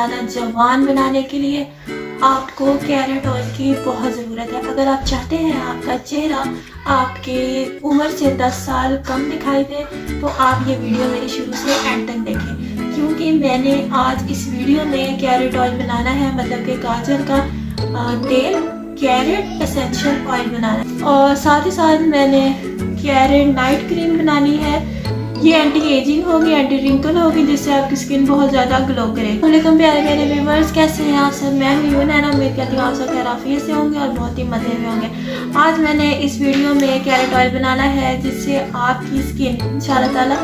ज़्यादा जवान बनाने के लिए आपको कैरेट ऑयल की बहुत ज़रूरत है। अगर आप चाहते हैं आपका चेहरा आपके उम्र से 10 साल कम दिखाई दे तो आप ये वीडियो मेरी शुरू से एंड तक देखें, क्योंकि मैंने आज इस वीडियो में कैरेट ऑयल बनाना है, मतलब कि गाजर का तेल कैरेट एसेंशियल ऑयल बनाना है। और साथ ही साथ मैंने कैरेट नाइट क्रीम बनानी है। ये एंटी एजिंग होगी, एंटी रिंकल होगी, जिससे आपकी स्किन बहुत ज़्यादा ग्लो करेगी। वालेकुम प्यारे मेरे व्यूअर्स, कैसे हैं आप सब? मैं हूँ नैना, उम्मीद करती हूँ आप सब खैरियत से होंगे और बहुत ही मज़े में होंगे। आज मैंने इस वीडियो में कैरेट ऑयल बनाना है जिससे आपकी स्किन इंशाल्लाह ताला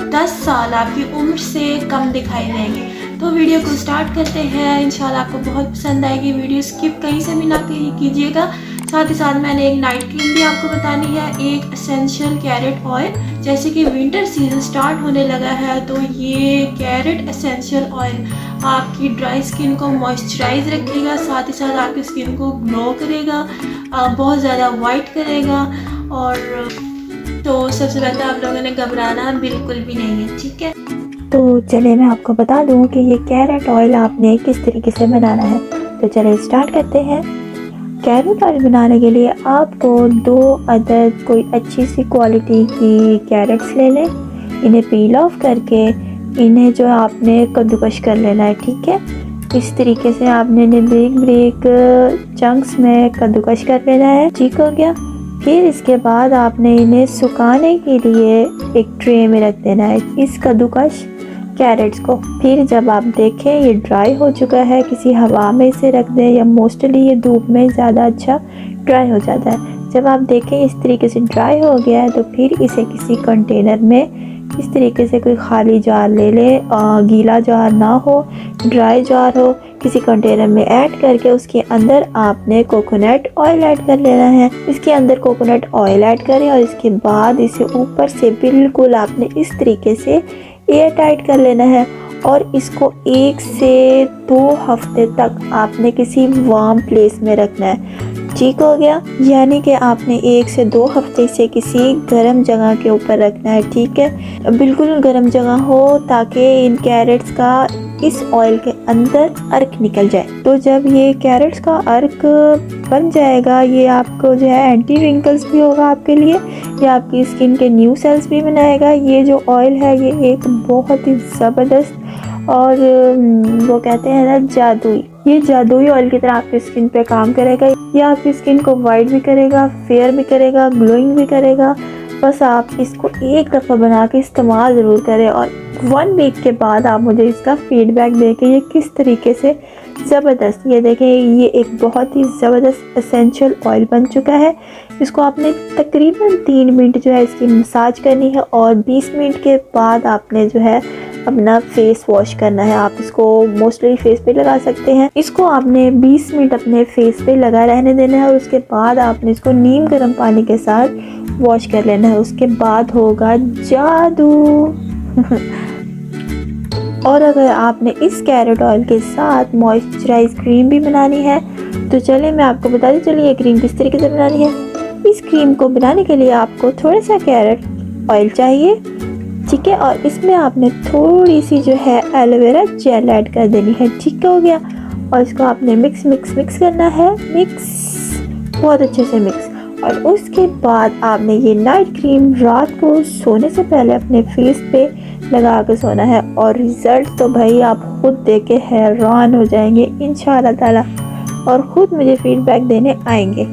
10 साल आपकी उम्र से कम दिखाई देंगे। तो वीडियो को स्टार्ट करते हैं, इंशाल्लाह आपको बहुत पसंद आएगी। वीडियो स्किप कहीं से भी ना कीजिएगा। साथ ही साथ मैंने एक नाइट क्रीम भी आपको बतानी है, एक एसेंशियल कैरेट ऑयल। जैसे कि विंटर सीजन स्टार्ट होने लगा है तो ये कैरेट एसेंशियल ऑयल आपकी ड्राई स्किन को मॉइस्चराइज रखेगा, साथ ही साथ आपकी स्किन को ग्लो करेगा, बहुत ज़्यादा वाइट करेगा। और तो सबसे पहले आप लोगों ने घबराना बिल्कुल भी नहीं है, ठीक है। तो चलिए मैं आपको बता दूं कि ये कैरेट ऑयल आपने किस तरीके से बनाना है। तो चलिए स्टार्ट करते हैं। कैरेट ऑयल बनाने के लिए आपको 2 अदद कोई अच्छी सी क्वालिटी की कैरेट्स ले लें। इन्हें पील ऑफ करके इन्हें जो आपने कद्दूकश कर लेना है, ठीक है। इस तरीके से आपने इन्हें ब्रीक चंक्स में कद्दूकश कर लेना है, ठीक हो गया। फिर इसके बाद आपने इन्हें सुखाने के लिए एक ट्रे में रख देना है इस कद्दूकश कैरेट्स को। फिर जब आप देखें ये ड्राई हो चुका है, किसी हवा में इसे रख दें, या मोस्टली ये धूप में ज़्यादा अच्छा ड्राई हो जाता है। जब आप देखें इस तरीके से ड्राई हो गया है तो फिर इसे किसी कंटेनर में इस तरीके से कोई खाली जार ले लें, गीला जार ना हो, ड्राई जार हो, किसी कंटेनर में ऐड करके उसके अंदर आपने कोकोनट ऑयल ऐड कर लेना है। इसके अंदर कोकोनट ऑयल ऐड करें और इसके बाद इसे ऊपर से बिल्कुल आपने इस तरीके से एयर टाइट कर लेना है। और इसको 1 से 2 हफ्ते तक आपने किसी वार्म प्लेस में रखना है, ठीक हो गया। यानी कि आपने 1 से 2 हफ्ते से किसी गर्म जगह के ऊपर रखना है, ठीक है। बिल्कुल गर्म जगह हो ताकि इन कैरेट्स का इस ऑयल के अंदर अर्क निकल जाए। तो जब ये कैरेट्स का अर्क बन जाएगा, ये आपको जो है एंटी रिंकल्स भी होगा आपके लिए, ये आपकी स्किन के न्यू सेल्स भी बनाएगा। ये जो ऑयल है ये एक बहुत ही ज़बरदस्त और वो कहते हैं ना जादुई, ये जादुई ऑयल की तरह आपकी स्किन पे काम करेगा। ये आपकी स्किन को वाइट भी करेगा, फेयर भी करेगा, ग्लोइंग भी करेगा। बस आप इसको एक दफ़ा बना के इस्तेमाल ज़रूर करें और 1 वीक के बाद आप मुझे इसका फीडबैक दें कि ये किस तरीके से ज़बरदस्त। ये देखें, ये एक बहुत ही ज़बरदस्त एसेंशियल ऑयल बन चुका है। इसको आपने तकरीबन 3 मिनट जो है इसकी मसाज करनी है और 20 मिनट के बाद आपने जो है अपना फेस वॉश करना है। आप इसको मोस्टली फेस पे लगा सकते हैं। इसको आपने 20 मिनट अपने फेस पे लगा रहने देना है और उसके बाद आपने इसको नीम गर्म पानी के साथ वॉश कर लेना है। उसके बाद होगा जादू। और अगर आपने इस कैरेट ऑयल के साथ मॉइस्चराइज क्रीम भी बनानी है तो चलिए मैं आपको बता दूं, चलिए ये क्रीम किस तरीके से बनानी है। इस क्रीम को बनाने के लिए आपको थोड़ा सा कैरेट ऑयल चाहिए, ठीक है। और इसमें आपने थोड़ी सी जो है एलोवेरा जेल ऐड कर देनी है, ठीक हो गया। और इसको आपने मिक्स करना है, बहुत अच्छे से मिक्स। और उसके बाद आपने ये नाइट क्रीम रात को सोने से पहले अपने फेस पे लगा के सोना है। और रिज़ल्ट तो भाई आप खुद देख के हैरान हो जाएंगे इंशाल्लाह ताला, और ख़ुद मुझे फीडबैक देने आएंगे।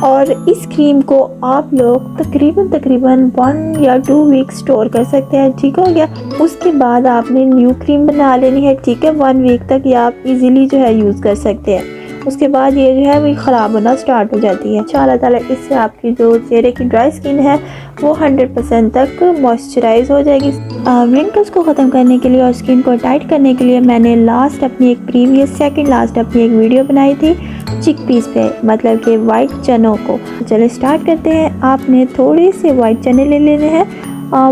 और इस क्रीम को आप लोग तकरीबन 1 या 2 वीक स्टोर कर सकते हैं, ठीक हो गया। उसके बाद आपने न्यू क्रीम बना लेनी है, ठीक है। 1 वीक तक ये आप इजीली जो है यूज़ कर सकते हैं। उसके बाद ये जो है वो ख़राब होना स्टार्ट हो जाती है। इंशाल्लाह ताला इससे आपकी जो चेहरे की ड्राई स्किन है वो 100% तक मॉइस्चराइज हो जाएगी। रिंकल्स को ख़त्म करने के लिए और स्किन को टाइट करने के लिए मैंने लास्ट अपनी एक प्रीवियस सेकंड लास्ट अपनी एक वीडियो बनाई थी चिकपीस पे, मतलब कि वाइट चनों को। चलिए स्टार्ट करते हैं। आपने थोड़े से वाइट चने ले लेने हैं,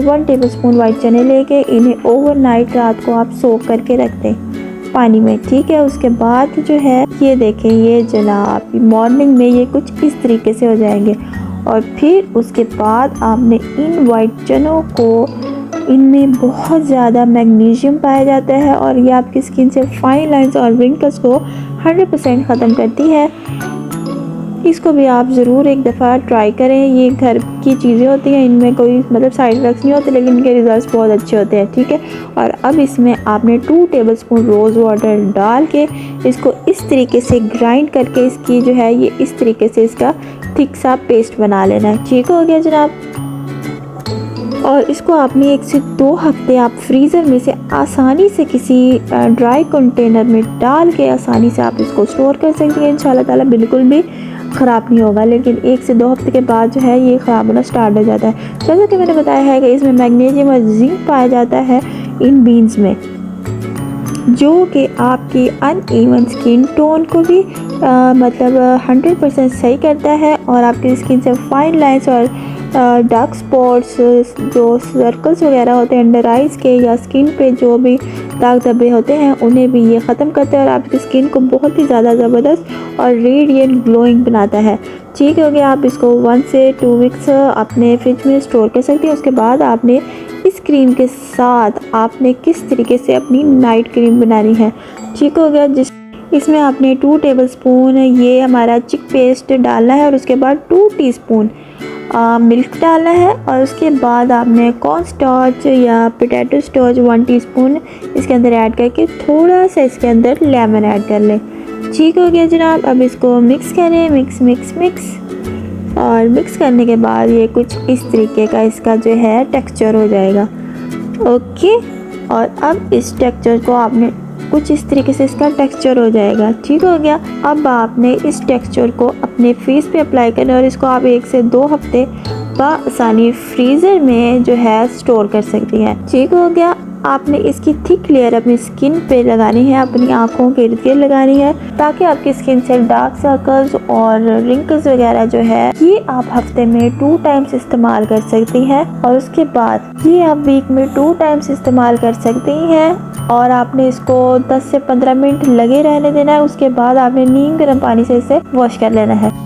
1 टेबलस्पून वाइट चने लेके इन्हें ओवरनाइट रात को आप सोक करके रख दें पानी में, ठीक है। उसके बाद जो है ये देखें, ये जनाब मॉर्निंग में ये कुछ इस तरीके से हो जाएंगे। और फिर उसके बाद आपने इन वाइट चनों को इनमें बहुत ज़्यादा मैग्नीशियम पाया जाता है और ये आपकी स्किन से फाइन लाइंस और रिंकल्स को 100% ख़त्म करती है। इसको भी आप ज़रूर एक दफ़ा ट्राई करें। ये घर की चीज़ें होती हैं, इनमें कोई मतलब साइड इफ़ेक्ट्स नहीं होते, लेकिन इनके रिज़ल्ट्स बहुत अच्छे होते हैं, ठीक है। और अब इसमें आपने 2 टेबलस्पून रोज़ वाटर डाल के इसको इस तरीके से ग्राइंड करके इसकी जो है ये इस तरीके से इसका थिक सा पेस्ट बना लेना है। ठीक हो गया जनाब। और इसको आपने 1 से 2 हफ्ते आप फ्रीज़र में से आसानी से किसी ड्राई कंटेनर में डाल के आसानी से आप इसको स्टोर कर सकती हैं। इंशाल्लाह ताला बिल्कुल भी ख़राब नहीं होगा, लेकिन 1 से 2 हफ्ते के बाद जो है ये ख़राब होना स्टार्ट हो जाता है। जैसा कि मैंने बताया है कि इसमें मैग्नीशियम और जिंक पाया जाता है इन बीन्स में, जो कि आपकी अनइवन स्किन टोन को भी मतलब 100% सही करता है और आपकी स्किन से फाइन लाइंस और डार्क स्पॉट्स, जो सर्कल्स वगैरह होते हैं अंडर आइज़ के या स्किन पे जो भी दाग धब्बे होते हैं, उन्हें भी ये ख़त्म करता है और आपकी स्किन को बहुत ही ज़्यादा ज़बरदस्त और रेडिएंट ग्लोइंग बनाता है। ठीक हो गया। आप इसको 1 से 2 वीक्स अपने फ्रिज में स्टोर कर सकते हैं। उसके बाद आपने इस क्रीम के साथ आपने किस तरीके से अपनी नाइट क्रीम बनानी है। ठीक हो गया। इसमें आपने 2 टेबलस्पून ये हमारा चिक पेस्ट डालना है और उसके बाद 2 टीस्पून मिल्क डालना है और उसके बाद आपने कॉर्न स्टार्च या पोटैटो स्टार्च 1 टीस्पून इसके अंदर ऐड करके थोड़ा सा इसके अंदर लेमन ऐड कर लें। ठीक हो गया जनाब। अब इसको मिक्स करें, मिक्स और मिक्स करने के बाद ये कुछ इस तरीके का इसका जो है टेक्सचर हो जाएगा। ओके। और अब इस टेक्सचर को आपने कुछ इस तरीके से इसका टेक्सचर हो जाएगा। ठीक हो गया। अब आपने इस टेक्सचर को अपने फेस पे अप्लाई करना है और इसको आप 1 से 2 हफ्ते बआसानी फ्रीज़र में जो है स्टोर कर सकती हैं। ठीक हो गया। आपने इसकी थिक लेयर अपनी स्किन पे लगानी है, अपनी आँखों के इर्द गिर्द लगानी है, ताकि आपकी स्किन से डार्क सर्कल्स और रिंकल्स वगैरह जो है ये आप हफ्ते में 2 टाइम्स इस्तेमाल कर सकती हैं। और उसके बाद ये आप वीक में 2 टाइम्स इस्तेमाल कर सकती हैं और आपने इसको 10 से 15 मिनट लगे रहने देना है। उसके बाद आपने नीम गर्म पानी से इसे वॉश कर लेना है।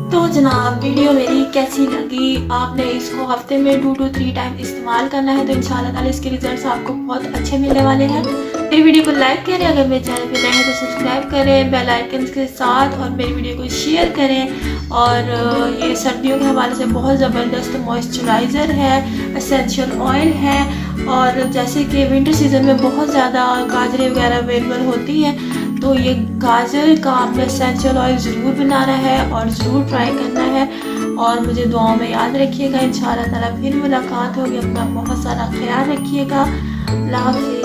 तो जनाब वीडियो मेरी कैसी लगी? आपने इसको हफ्ते में 2 to 3 टाइम इस्तेमाल करना है, तो इंशाल्लाह ताला इसके रिजल्ट्स आपको बहुत अच्छे मिलने वाले हैं। मेरी वीडियो को लाइक करें, अगर मेरे चैनल पे नए हैं तो सब्सक्राइब करें बेल आइकन के साथ, और मेरी वीडियो को शेयर करें। और ये सर्दियों के हवाले से बहुत ज़बरदस्त मॉइस्चराइज़र है, एसेंशियल ऑयल है, और जैसे कि विंटर सीज़न में बहुत ज़्यादा गाजरें वगैरह अवेलेबल होती हैं, तो ये गाजर का आपने एसेंशियल ऑयल ज़रूर बनाना है और ज़रूर ट्राई करना है। और मुझे दुआओं में याद रखिएगा। इंशाल्लाह ताला फिर मुलाकात होगी। अपना बहुत सारा ख्याल रखिएगा। अल्लाह हाफ़िज़।